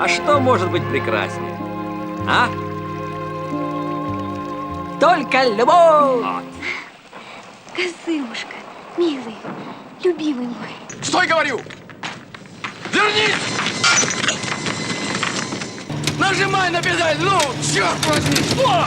А что может быть прекраснее? А? Только любовь! Вот. Козымушка, милый, любимый мой. Стой, говорю! Вернись! Нажимай на педаль, ну, черт возьми! О!